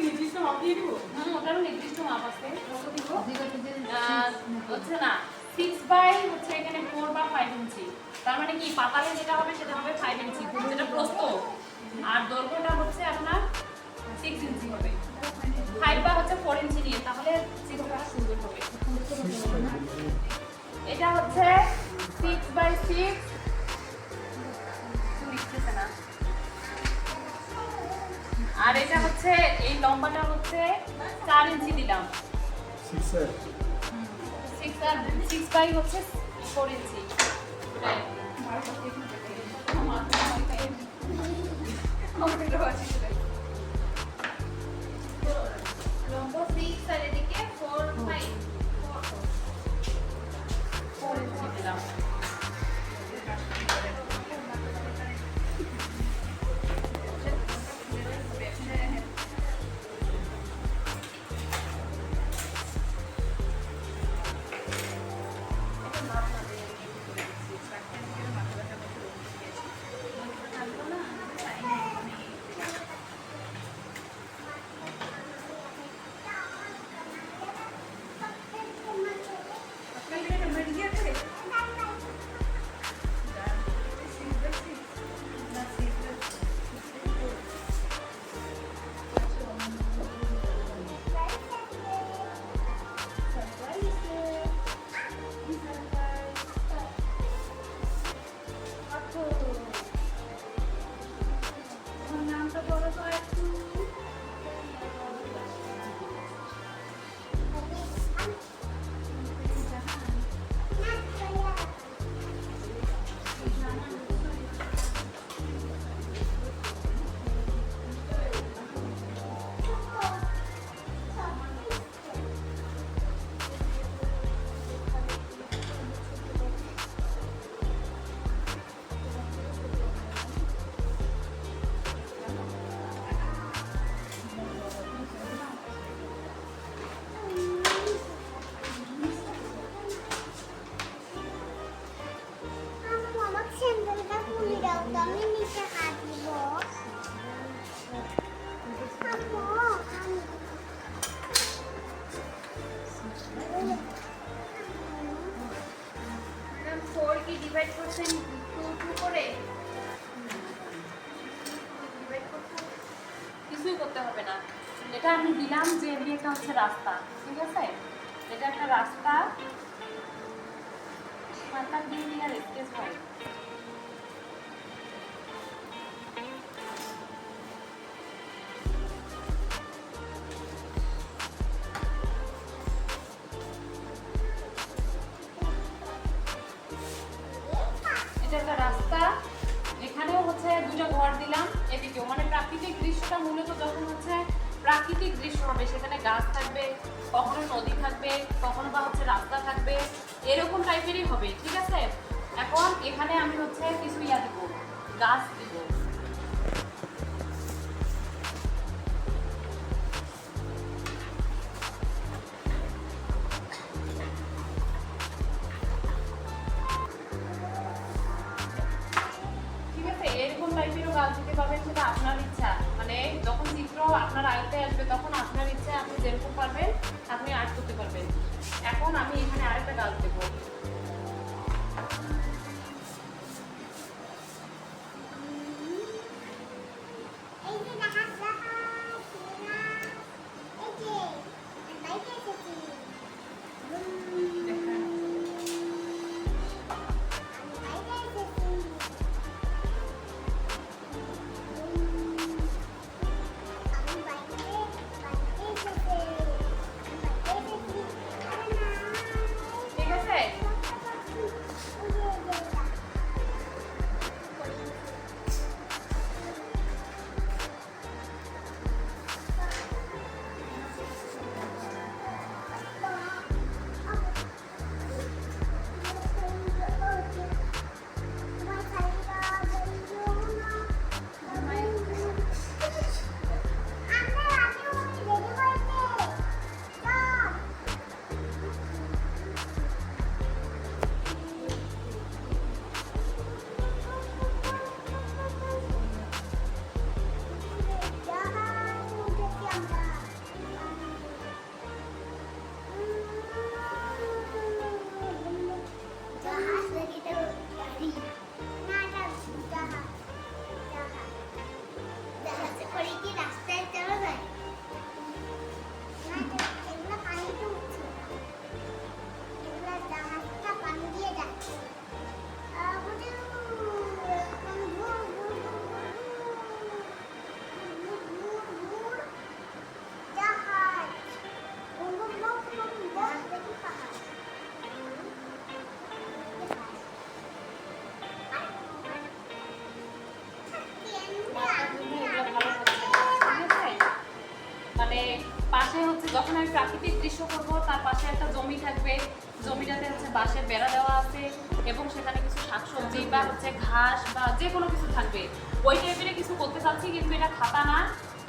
নির্দিষ্ট মাপ দিয়ে দিব। ওটারও নির্দিষ্ট মাপ আছে। কত দিব? হচ্ছে না 6 বাই হচ্ছে এখানে 4 বা 5 ইঞ্চি। তার মানে কি পাতালে যেটা হবে সেটা হবে 5 ইঞ্চি, যেটা প্রস্থ। আর দৈর্ঘ্যটা হচ্ছে আপনার 6 ইঞ্চি হবে। 5 বা হচ্ছে 4 ইঞ্চি নিয়ে, তাহলে চিত্রটা সুন্দর হবে। এটা হচ্ছে 6 বাই 6 লিখতেছে না। আর এটা হচ্ছে এই লম্বাটা হচ্ছে 4 ইঞ্চি দিলাম। 6 বাই হচ্ছে 4 ইঞ্চি। লম্ব 6 আর এদিকে 4 ইঞ্চি দিলাম। কিছুই করতে হবে না। এটা আমি দিলাম যে এটা হচ্ছে রাস্তা, ঠিক আছে? এটা একটা রাস্তা, মাথা দিয়ে আর স্কেচ হয়। এটা একটা রাস্তা, এখানেও হচ্ছে দুটো ঘর দিলাম এদিকেও, মানে প্রাকৃতিক দৃশ্যটা মূলত যখন হচ্ছে প্রাকৃতিক দৃশ্য হবে সেখানে গাছ থাকবে, কখনো নদী থাকবে, কখনো বা হচ্ছে রাস্তা থাকবে, এরকম টাইপেরই হবে, ঠিক আছে? এখন এখানে আমি হচ্ছে কিছু দিব, গাছ দিব। গাছ দিতে পারবেন সেটা আপনার ইচ্ছা, মানে যখন চিত্র আপনার আয়ত্তে আসবে তখন আপনার ইচ্ছা আপনি যেরকম পারবেন আপনি আর্ট করতে পারবেন। এখন আমি এখানে আরেকটা গাছ দেবো। ঠিক আছে? পাশে হচ্ছে যখন আমি প্রাকৃতিক দৃশ্য করবো তার পাশে একটা জমি থাকবে, জমিটাতে হচ্ছে বাঁশের বেড়া দেওয়া আছে এবং সেখানে কিছু শাকসবজি বা হচ্ছে ঘাস বা যে কোনো কিছু থাকবে। ওই টাইপের কিছু করতে চাচ্ছি, কিন্তু এটা খাতা না,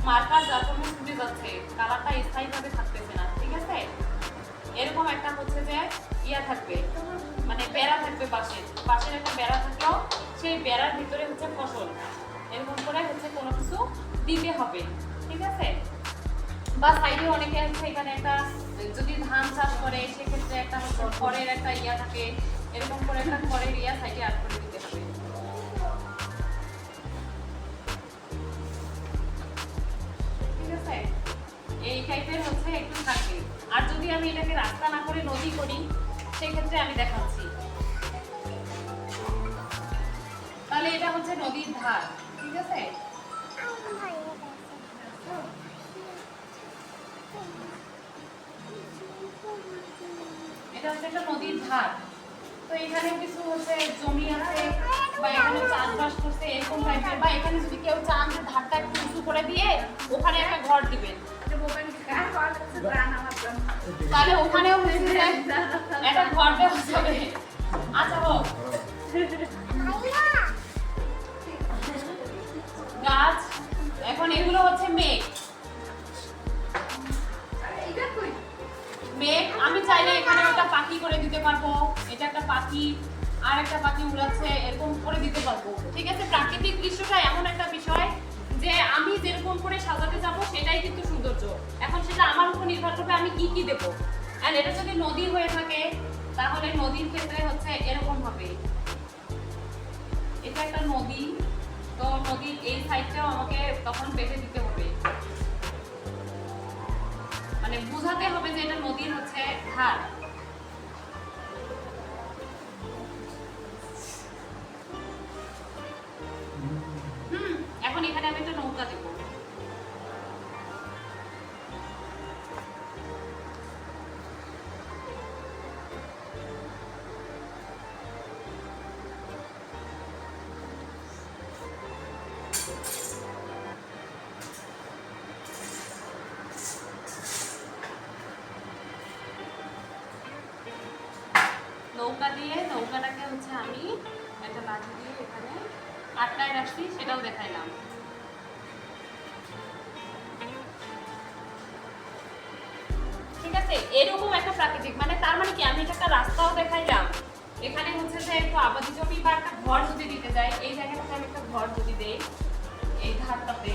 মার্কার, যার জন্য ছুটে যাচ্ছে, কালারটা স্থায়ীভাবে থাকতেছে না। ঠিক আছে, এরকম একটা হচ্ছে যে ইয়া থাকবে, মানে বেড়া থাকবে, পাশের একটা বেড়া থাকলেও সেই বেড়ার ভিতরে হচ্ছে ফসল এরকম করে হচ্ছে কোনো কিছু দিতে হবে। ঠিক আছে, বা সাইডে অনেকে আছে এখানে একটা যদি ধান চাষ করে সেক্ষেত্রে একটা খড়ের একটা ইয়া থাকে, এরকম করে একটা খড়ের ইয়া সাইডে অ্যাড করে দিতে হবে। ঠিক আছে, এই টাইপের হচ্ছে একটু থাকবে। আর যদি আমি এটাকে রাস্তা না করে নদী করি সেক্ষেত্রে আমি দেখাচ্ছি। তাহলে এটা হচ্ছে নদীর ধার। ঠিক আছে, এটা হচ্ছে একটা নদীর ধার। তো এখানে কিছু হচ্ছে জমি আছে বা এখানে চাষবাস করছে এরকম টাইপের, বা এখানে যদি কেউ চান যে ধারটা একটু উঁচু করে দিয়ে ওখানে একটা ঘর দিবেন, তাহলে ওখানেও হচ্ছে একটা ঘর দেওয়া যাবে। আচ্ছা হোক, গাছ, এখন এগুলো হচ্ছে মেঘ। মেঘ আমি চাইলে এখানে একটা পাখি করে দিতে পারবো, এটা একটা পাখি আর একটা পাখি উড়াচ্ছে এরকম করে দিতে পারবো। ঠিক আছে, প্রাকৃতিক দৃশ্যটা এমন একটা বিষয় যে আমি যেরকম করে সাজাতে যাব সেটাই কিন্তু সৌন্দর্য। এখন সেটা আমার উপর নির্ভর করবে আমি কি কি দেবো। আর এটা যদি নদী হয়ে থাকে তাহলে নদীর ক্ষেত্রে হচ্ছে এরকম হবে, এটা একটা নদী, তো নদীর এই সাইডটাও আমাকে তখন বেঁধে দিতে হবে, মানে বোঝাতে হবে যে এটা নদীর হচ্ছে ধার। এখন এখানে আমি একটা নৌকা দেব। নৌকা দিয়ে নৌকাটাকে হচ্ছে আমি একটা লাঠি দিয়ে এখানে আটকায় রাখছি, সেটাও দেখাইলাম। ঠিক আছে, এরকম একটা প্রাকৃতিক, মানে তার মানে কি আমি একটা রাস্তাও দেখাইলাম, এখানে হচ্ছে যে একটু আবাদি জমি বা একটা ঘর যদি দিতে যাই, এই জায়গাটাতে আমি একটা ঘর যদি দেই এই ধারটাতে,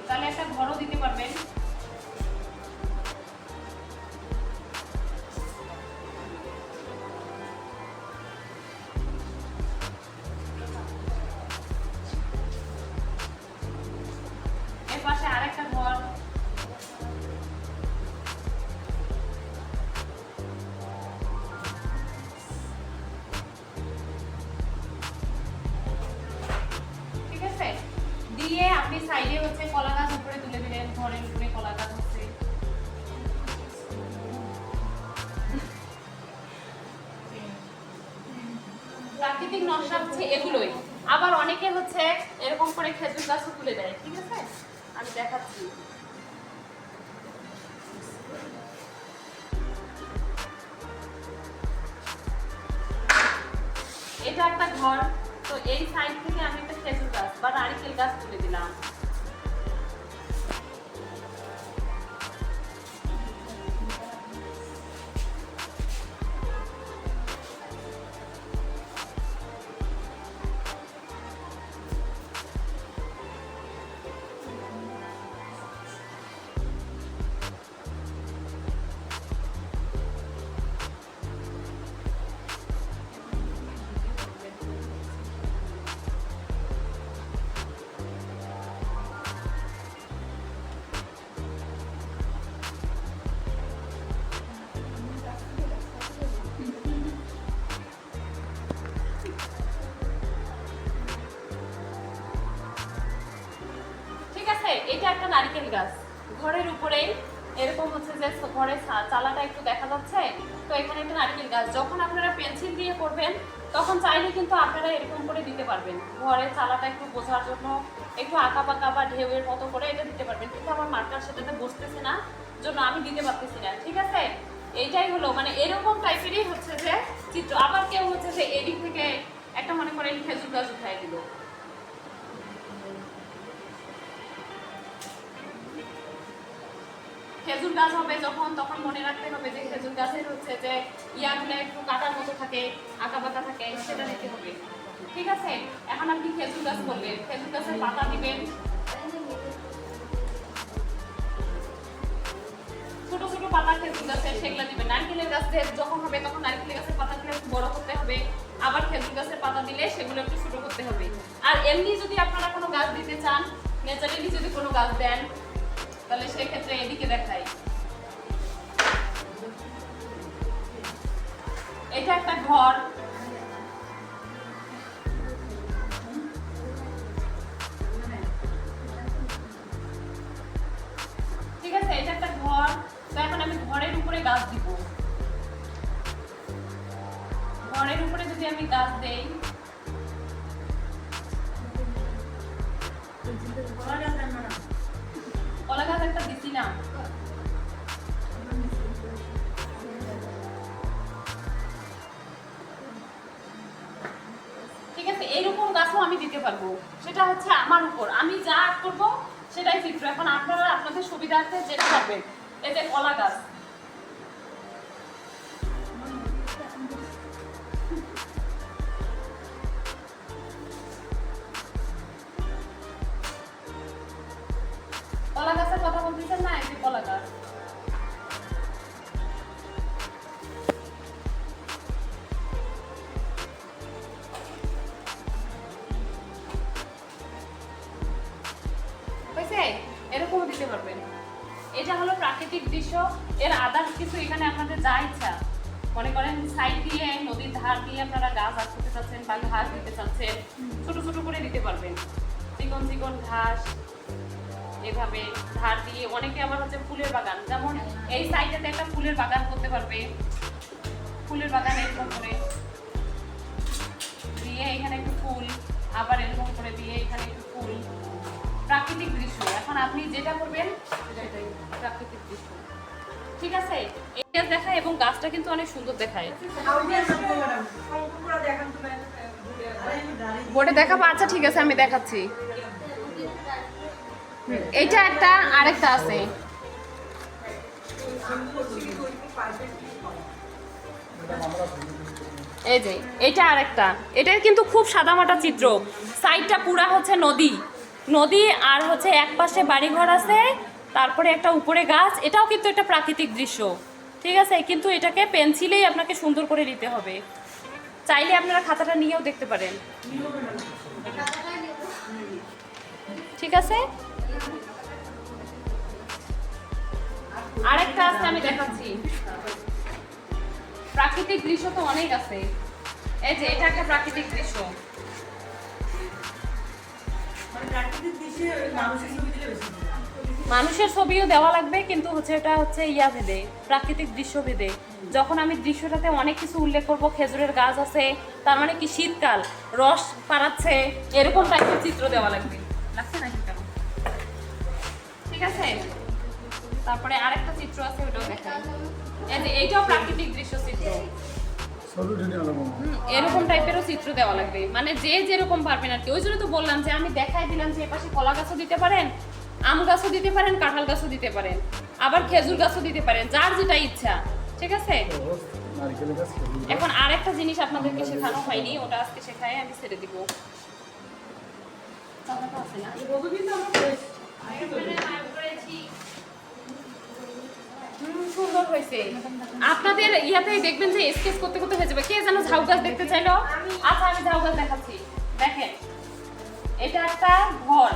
তাহলে একটা ঘরও দিতে পারবেন। এর পাশে আরেকটা ঘর, দিয়ে আপনি সাইডে হচ্ছে কলা গাছ উপরে তুলে দিলেন, ঘরের উপরে কলা গাছ হচ্ছে। প্রাকৃতিক নকশা হচ্ছে এগুলোই। আবার অনেকে হচ্ছে এরকম করে খেজুর গাছও তুলে দেয়। ঠিক আছে, আমি দেখাচ্ছি। এটা একটা ঘর, তো এই সাইড থেকে আমি একটা খেজুর গাছ বা নারিকেল গাছ তুলে দিলাম। এটা একটা নারকেল গাছ ঘরের উপরেই, এরকম হচ্ছে যে ঘরে চালাটা একটু দেখা যাচ্ছে, তো এখানে একটা নারকেল গাছ। যখন আপনারা পেন্সিল দিয়ে করবেন তখন চাইলে কিন্তু আপনারা এরকম করে দিতে পারবেন, ঘরের চালাটা একটু বোঝার জন্য একটু আঁকা পাকা বা ঢেউয়ের মতো করে এটা দিতে পারবেন, কিন্তু আমার মার্কার সেটাতে বসতেছে না, জন্য আমি দিতে পারতেছি না। ঠিক আছে, এইটাই হলো মানে এরকম টাইপেরই হচ্ছে যে চিত্র। আবার কেউ হচ্ছে যে এদিক থেকে একটা মনে করেন খেজুর গাছ উঠাই দিল, খেজুর গাছ হবে যখন, তখন মনে রাখতে হবে যে খেজুর গাছের হচ্ছে যে ইয়াগুলো একটু কাটার মতো থাকে, আঁকা বাঁকা থাকে, সেটা নিতে হবে। ঠিক আছে, এখন আপনি খেজুর গাছ করবেন, খেজুর গাছের পাতা দিবেন, ছোট ছোট পাতা খেজুর গাছের সেগুলো দিবেন। নারকেলের গাছ যখন হবে তখন নারকেলের গাছের পাতাগুলো একটু বড় করতে হবে, আবার খেজুর গাছের পাতা দিলে সেগুলো একটু ছোট করতে হবে। আর এমনি যদি আপনারা কোনো গাছ দিতে চান, ন্যাচারালি যদি কোনো গাছ দেন, তাহলে সেক্ষেত্রে এদিকে দেখাই। এটা একটা ঘর, ঠিক আছে, এটা একটা ঘর। তো এখন আমি ঘরের উপরে গাছ দিব, ঘরের উপরে যদি আমি গাছ দেই, কলা গাছ একটা দিছি না, ঠিক আছে, এইরকম গাছও আমি দিতে পারবো, সেটা হচ্ছে আমার উপর, আমি যা করব সেটাই চিত্র। এখন আপনারা আপনাদের সুবিধার্থে যেটা করবেন। এই যে কলা গাছ, কলা গাছের কথা বলতেছেন না, এই যে কলা গাছ, এরকম দিতে পারবেন। এটা হলো প্রাকৃতিক দৃশ্য, এর আদার্স কিছু এখানে আপনাদের যা ইচ্ছা, মনে করেন সাইড দিয়ে নদীর ধার দিয়ে আপনারা গাছ আঁকতে চাচ্ছেন বা ঘাস দিতে চাচ্ছেন, ছোট ছোট করে দিতে পারবেন, চিকন চিকন ঘাস এভাবে ধার দিয়ে। অনেকে আবার হচ্ছে ফুলের বাগান, যেমন এই সাইডটাতে একটা ফুলের বাগান করতে পারবে, ফুলের বাগান এরকম করে দিয়ে এখানে একটু ফুল, আবার এরকম করে দিয়ে এখানে একটু ফুল, প্রাকৃতিক দৃশ্য। এখন আপনি যেটা করবেন সেটাই প্রাকৃতিক দৃশ্য। ঠিক আছে, এই গাছ দেখায় এবং গাছটা কিন্তু অনেক সুন্দর দেখায়। বোর্ডে দেখাবো, আচ্ছা ঠিক আছে আমি দেখাচ্ছি। এইটা একটা, আরেকটা আছে, এই যে এটা আরেকটা, এটার কিন্তু খুব সাদামাটা চিত্র, সাইডটা পুরা হচ্ছে নদী, নদী আর হচ্ছে এক পাশে বাড়িঘর আছে, তারপরে একটা উপরে গাছ, এটাও কিন্তু একটা প্রাকৃতিক দৃশ্য। ঠিক আছে, কিন্তু এটাকে পেন্সিলেই আপনাকে সুন্দর করে নিতে হবে, চাইলে আপনারা খাতাটা নিয়েও দেখতে পারেন। ঠিক আছে, আরেকটা আছে আমি দেখাচ্ছি, প্রাকৃতিক দৃশ্য তো অনেক আছে। এই যে এটা একটা প্রাকৃতিক দৃশ্য, মানুষের ছবিও দেওয়া লাগবে, কিন্তু হচ্ছে এটা হচ্ছে ইয়া ভেদে, প্রাকৃতিক দৃশ্য ভেদে। যখন আমি দৃশ্যটাতে অনেক কিছু উল্লেখ করব, খেজুরের গাছ আছে, তার মানে কি শীতকাল, রস পাড়াচ্ছে, এরকম টাইপের চিত্র দেওয়া লাগবে, লাগছে নাকি কেন? ঠিক আছে, তারপরে আরেকটা চিত্র আছে, ওটাও দেখাই। এই যে এইটাও প্রাকৃতিক দৃশ্য চিত্র, এরকম টাইপেরও চিত্র দেওয়া লাগবে, মানে যে যেরকম পারবেন আর কি। ওই জন্য তো বললাম যে আমি দেখাই দিলাম যে এপাশে কলা গাছও দিতে পারেন, আম গাছও দিতে পারেন, কাঁঠাল গাছও দিতে পারেন, আবার খেজুর গাছও দিতে পারেন, যার যেটা ইচ্ছা। ঠিক আছে, এখন আরেকটা জিনিস আপনাদেরকে শেখানো হয়নি, ওটা আজকে শেখায় আমি ছেড়ে দিব। সুন্দর হয়েছে, আপনাদের ইয়াতেই দেখবেন যে স্কেচ করতে করতে হয়ে যাবে। কে যেন ঝাউ গাছ দেখতে চাইলো, আচ্ছা আমি ঝাউ গাছ দেখাচ্ছি। দেখেন এটা একটা ঘর,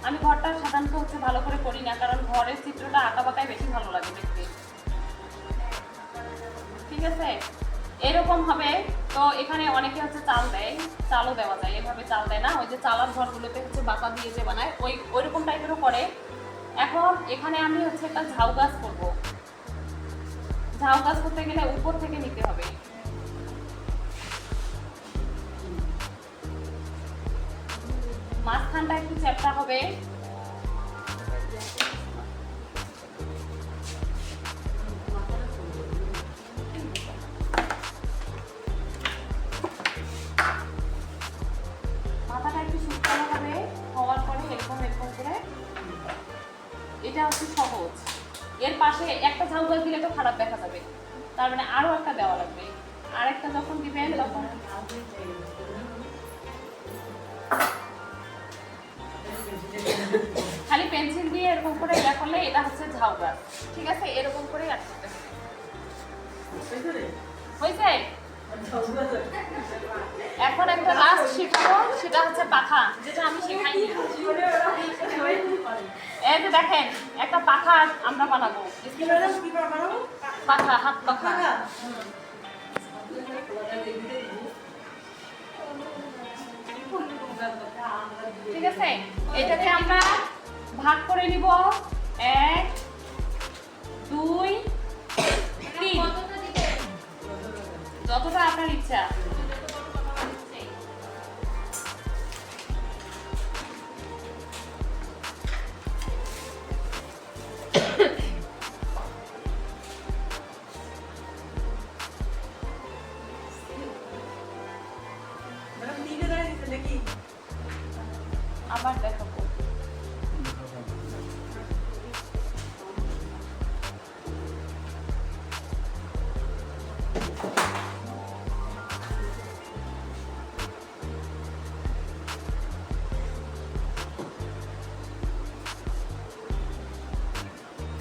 আমি ঘরটা সাধারণত হচ্ছে ভালো করে করি না, কারণ ঘরের চিত্রটা আঁকা বাঁকায় বেশি ভালো লাগে দেখতে। ঠিক আছে, এরকম হবে। তো এখানে অনেকে হচ্ছে চাল দেয়, চালও দেওয়া যায়, এভাবে চাল দেয় না, ওই যে চালার ঘরগুলোতে হচ্ছে বাতা দিয়ে যে বানায়, ওইরকম টাইপেরও করে। এখন এখানে আমি হচ্ছে একটা ঝাউ গাছ করবো। ঝাউ গাছ করতে গেলে উপর থেকে নিতে হবে। মাঝখানটা একটু চ্যাপ্টা হবে। মাথাটা একটু শুকনো হবে, হওয়ার পরে এরকম এরকম করে। এটা হচ্ছে সহজ। এর পাশে একটা ঝাউ গাছ দিলে তো খারাপ দেখা যাবে, তার মানে আরো একটা দেওয়া লাগবে। আর একটা যখন দিবেন তখন খালি পেন্সিল দিয়ে এরকম করে ইয়া করলে এটা হচ্ছে ঝাউ গাছ। ঠিক আছে, এরকম করে আঁক করতে হবে। হয়েছে? এখন একটা লাস্ট শেখাবো, সেটা হচ্ছে পাখা, যেটা আমি শেখাইনি। এই যে দেখেন, একটা পাখা আমরা বানাবো। পাখা, হাত পাখা। ঠিক আছে, এটাকে আমরা ভাগ করে নিব 1 2 3, যতটা আপনার ইচ্ছা। আবার দেখাবো।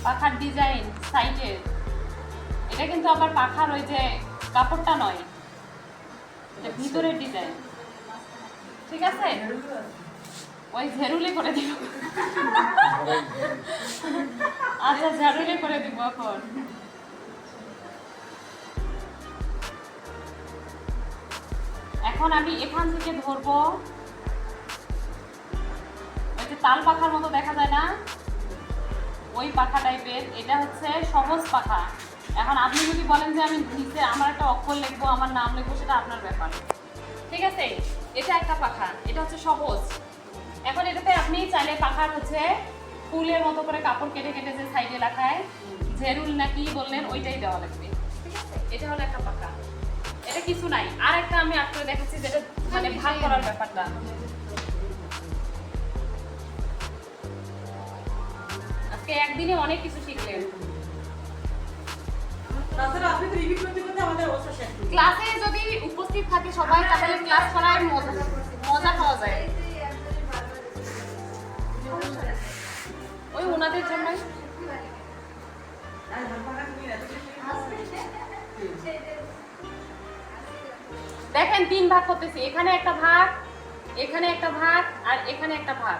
পাখার ডিজাইন সাইডের, এটা কিন্তু আবার পাখার ওই যে কাপড়টা নয়, এটা ভিতরের ডিজাইন। ঠিক আছে, ওই ঝেরুলি করে দিব। আচ্ছা, ঝেরুলি করে দিব। এখন এখন আমি এখান থেকে ধরবো, ওই যে তাল পাখার মতো দেখা যায় না, ওই পাখা টাইপের। এটা হচ্ছে সহজ পাখা। এখন আপনি যদি বলেন যে আমি নিচে আমার একটা অক্ষর লিখবো, আমার নাম লিখবো, সেটা আপনার ব্যাপার। ঠিক আছে, এটা একটা পাখা, এটা হচ্ছে সহজ। এখন এটাতে আপনি চাইলে পাখার হচ্ছে ফুলের মতো করে কাপড় কেটে কেটে যে সাইডে রাখায় ঝেরুল না কি বললেন, ওইটাই দেওয়া লাগবে। ঠিক আছে, এটা হলো একটা পাখা। এটা কিছু নাই। আর একটা আমি আপনাকে দেখাচ্ছি, যেটা মানে ভাগ করার ব্যাপারটা। আজকে একদিনে অনেক কিছু শিখলেন। ক্লাসে যদি উপস্থিত থাকে সবাই, তাহলে ক্লাস করার মজা পাওয়া যায়। ওই ওনাদের জন্যই। দেখেন 3 ভাগ করতেছি। এখানে একটা ভাগ, এখানে একটা ভাগ, আর এখানে একটা ভাগ।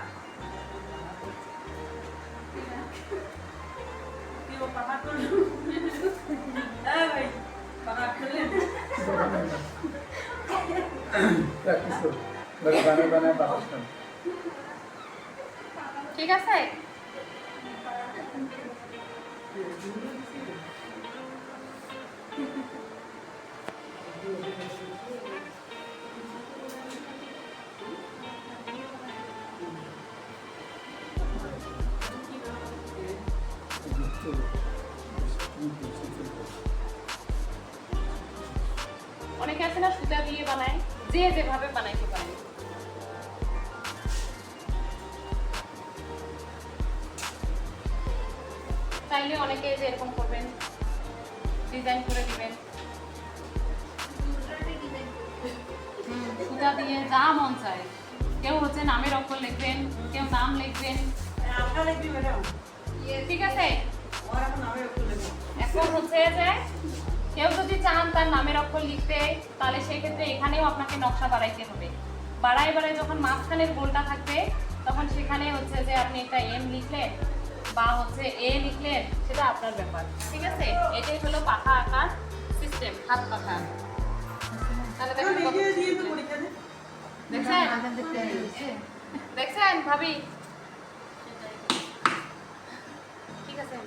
ঠিক আছে, অনেকে আছে না সুতা দিয়ে বানায়, যে যেভাবে বানাইতে পারে। চাইলে অনেকে যে এরকম করবেন, ডিজাইন করে দিবেন সুতা দিয়ে, যা মন চায়। কেউ হচ্ছে নামের অক্ষর লিখবেন, কেউ নাম লিখবেন। ঠিক আছে, এখন হচ্ছে যে কেউ যদি চান তার নামের অক্ষর লিখতে, তাহলে সেই ক্ষেত্রে এখানেও আপনাকে নকশা বাড়াইতে হবে। বাড়াই বাড়াই যখন মাঝখানের গোলটা থাকবে, তখন সেখানে হচ্ছে যে আপনি একটা এম লিখলেন বা হচ্ছে এ লিখলেন, সেটা আপনার ব্যাপার। ঠিক আছে, এটাই হলো পাখা আঁকার সিস্টেম, হাত পাখা। তাহলে দেখছেন ভাবি? ঠিক আছে